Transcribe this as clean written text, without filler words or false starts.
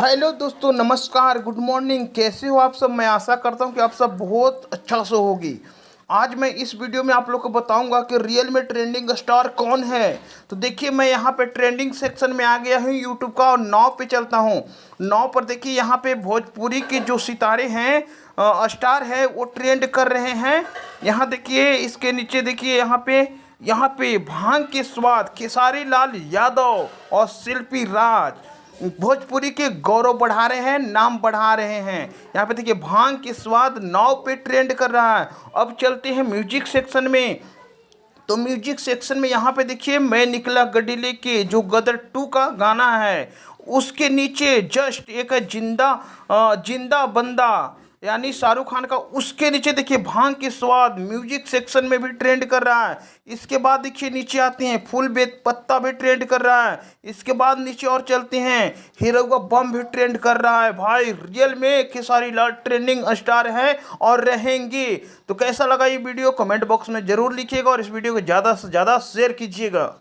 Hello दोस्तों, नमस्कार, good morning. कैसे हो आप सब? मैं आशा करता हूं कि आप सब बहुत अच्छा से होगी। आज मैं इस वीडियो में आप लोग को बताऊंगा कि रियल में ट्रेंडिंग स्टार कौन है। तो देखिए, मैं यहां पे ट्रेंडिंग सेक्शन में आ गया हूं यूट्यूब का और 9 पे चलता हूं। 9 पर देखिए, यहां पे भोजपुरी के जो सितारे हैं, स्टार है, वो ट्रेंड कर रहे हैं। यहाँ देखिए, इसके नीचे देखिए, यहाँ पे भांग के स्वाद खेसारी लाल यादव और शिल्पी राज भोजपुरी के गौरव बढ़ा रहे हैं, नाम बढ़ा रहे हैं। यहाँ पे देखिए, भांग के स्वाद 9 पे ट्रेंड कर रहा है। अब चलते हैं म्यूजिक सेक्शन में। तो म्यूजिक सेक्शन में यहाँ पे देखिए, मैं निकला गड्डी लेके, जो गदर 2 का गाना है, उसके नीचे जस्ट एक है जिंदा बंदा, यानी शाहरुख खान का। उसके नीचे देखिए, भांग के स्वाद म्यूजिक सेक्शन में भी ट्रेंड कर रहा है। इसके बाद देखिए, नीचे आते हैं, फूल बेत पत्ता भी ट्रेंड कर रहा है। इसके बाद नीचे और चलते हैं, हीरो का बम भी ट्रेंड कर रहा है। भाई, रियल में खेसारी लाल ट्रेंडिंग स्टार है और रहेंगे। तो कैसा लगा ये वीडियो, कमेंट बॉक्स में जरूर लिखिएगा और इस वीडियो को ज़्यादा से ज़्यादा शेयर कीजिएगा।